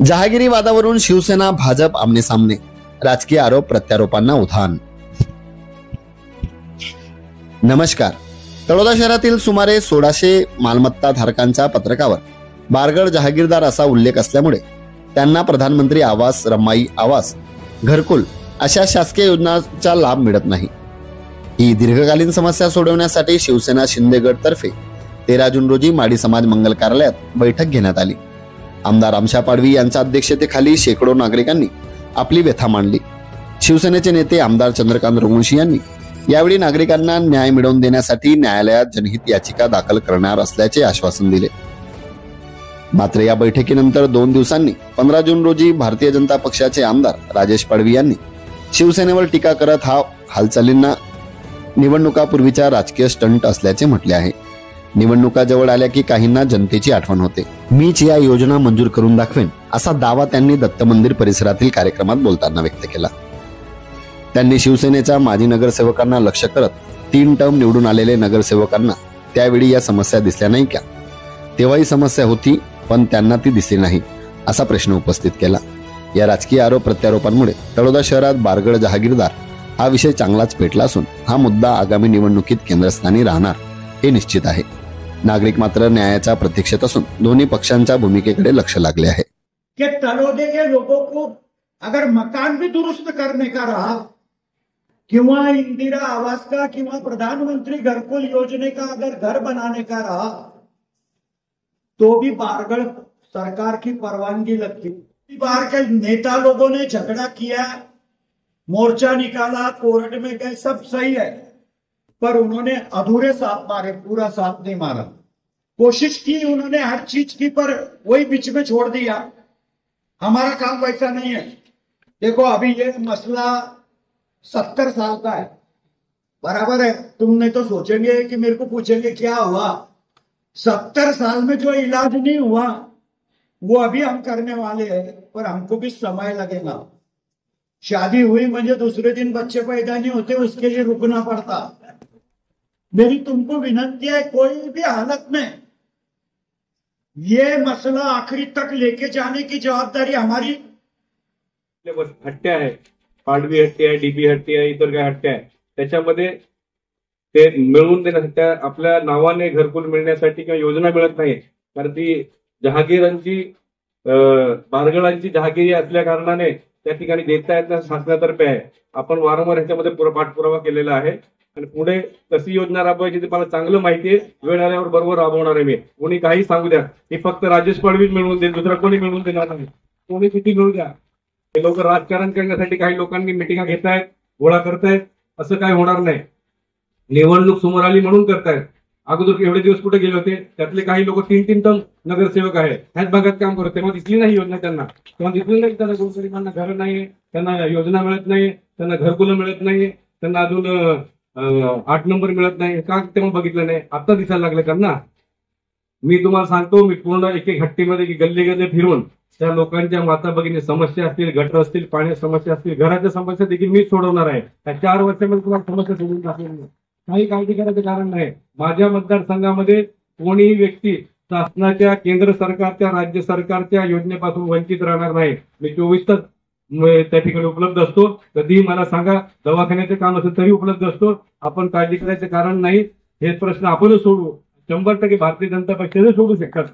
जहागिरी वादावरून शिवसेना भाजप आमने सामने, राजकीय आरोप प्रत्यारोपांना उधाण। नमस्कार। तळोदा शहरातील सुमारे 1600 मालमत्ता धारकांच्या पत्रकावर बारगड जहागीरदार असा उल्लेख असल्यामुळे त्यांना प्रधानमंत्री आवास, रमाई आवास, घरकुल अशा शासकीय योजनांचा लाभ मिळत नाही। ही दीर्घकालीन समस्या सोडवण्यासाठी शिवसेना शिंदे गट तर्फे 13 जून रोजी माडी समाज मंगल कार्यालयात बैठक घेण्यात आली। आमदार आमशा पाडवी यांच्या अध्यक्षतेखाली शेकडो नागरिकांनी आपली व्यथा मांडली। शिवसेनेचे नेते आमदार चंद्रकांत रघुवंशी यांनी यावेळी नागरिकांना न्याय मिळवून देण्यासाठी न्यायालयात जनहित याचिका दाखल करणार असल्याचे आश्वासन दिले। मात्र या बैठकीनंतर 2 दिवसांनी 15 जून रोजी भारतीय जनता पक्षाचे आमदार राजेश पाडवी यांनी शिवसेनेवर टीका करत हा हालचालींना निवडणुकापूर्वीचा राजकीय स्टंट असल्याचे म्हटले आहे। निवडणुका जवळ आल्या की काहींना जनतेची आठवण होते, मीच या योजना मंजूर करून दाखवेन असा दावा त्यांनी दत्त मंदिर परिसरातील कार्यक्रमात बोलताना व्यक्त केला। त्यांनी शिवसेनेच्या माजी नगरसेवकांना लक्ष्य करत 3 टर्म निवडून आलेले नगरसेवकांना त्यावेळी या समस्या दिसल्या नाही का? तेव्हाही समस्या होती पण त्यांना ती दिसली नाही असा प्रश्न उपस्थित केला। या राजकीय आरोप प्रत्यारोपांमुळे तळोदा शहरात बारगड जहागीरदार हा विषय चांगलाच पेटला असून हा मुद्दा आगामी निवडणुकीत केंद्रस्थानी राहणार हे निश्चित आहे। नागरिक मात्र न्यायाच्या प्रतीक्षेत असून दोन्ही पक्षांच्या भूमिकेकडे लक्ष लागले आहे। कि तलोदे के लोगों को अगर मकान भी दुरुस्त करने का रहा, किंवा इंदिरा आवास का, किंवा प्रधानमंत्री घरकुल योजना का अगर घर बनाने का रहा, तो भी बारगढ़ सरकार की परवानगी लगती। बार के नेता लोगों ने झगड़ा किया, मोर्चा निकाला, कोर्ट में गए, सब सही है, पर उन्होंने अधूरे साथ मारे, पूरा साथ नहीं मारा। कोशिश की उन्होंने हर चीज की, पर वही बीच में छोड़ दिया। हमारा काम वैसा नहीं है। देखो अभी ये मसला 70 साल का है, बराबर है। तुमने तो सोचेंगे कि मेरे को पूछेंगे क्या हुआ। 70 साल में जो इलाज नहीं हुआ वो अभी हम करने वाले हैं, पर हमको भी समय लगेगा। शादी हुई म्हणजे दूसरे दिन बच्चे पैदा नहीं होते, उसके लिए रुकना पड़ता। मेरी तुमको विनती है, कोई भी हालत में ये मसला आखिरी तक लेके जाने की जवाबदारी हमारी। हट्ट्या आहे, पाडवी हट्टी आहे, डीबी हट्टी आहे, इतर काय हट्ट्या आहे, त्याच्यामध्ये ते मिळवून देण्यासाठी आपल्या नावाने घरकुल मिळण्यासाठी किंवा योजना मिळत नाही, कारण ती जहागीरांची बारगडांची जहागिरी असल्या कारणाने त्या ठिकाणी देता येत नाही, शासनातर्फे आहे। आपण वारंवार ह्याच्यामध्ये पाठपुरावा केलेला आहे आणि पुढे कशी योजना राबवायची ते मला चांगलं माहिती आहे। वेळ आल्यावर बरोबर राबवणार आहे मी। कोणी काही सांगू द्या, हे फक्त राजेश पाडवीच मिळवून देईल, दुसरा कोणी मिळवून देणार नाही। कोणी किती मिळू द्या, हे लोक राजकारण करण्यासाठी काही लोकांनी मिटिंगा घेतायत, गोळा करतायत, असं काय होणार नाही। निवडणूक समोर आली म्हणून करतायत। अगोदर एवढे दिवस कुठे गेले होते? त्यातले काही लोक 3-3 टर्म नगरसेवक आहेत, ह्याच भागात काम करत, तेव्हा दिसली नाही योजना त्यांना, तेव्हा दिसली नाही त्यांना गोरगरिबांना घर नाही, त्यांना योजना मिळत नाही, त्यांना घरकुलं मिळत नाही, त्यांना अजून 8 नंबर मिळत नाही का? तेव्हा बघितलं नाही, आता दिसायला लागलं त्यांना। मी तुम्हाला सांगतो, मी पूर्ण एक हट्टीमध्ये गल्ले गल्ले फिरून त्या लोकांच्या माता भगिनी समस्या असतील, गटर असतील, पाण्याच्या समस्या असतील, घराच्या समस्या देखील मी सोडवणार आहे। त्या 4 वर्षामध्ये तुम्हाला समस्या सोडून दाखवली, काही काळजी करायचं कारण नाही। माझ्या मतदारसंघामध्ये कोणीही व्यक्ती शासनाच्या, केंद्र सरकारच्या, राज्य सरकारच्या योजनेपासून वंचित राहणार नाही। मी 24 तास त्या ठिकाणी उपलब्ध असतो, कधीही मला सांगा, दवाखान्याचे काम असेल तरी उपलब्ध असतो। आपण काळजी करायचं कारण नाही, हेच प्रश्न आपणच सोडवू। 100% भारतीय जनता पक्षाने सोडू शकतात।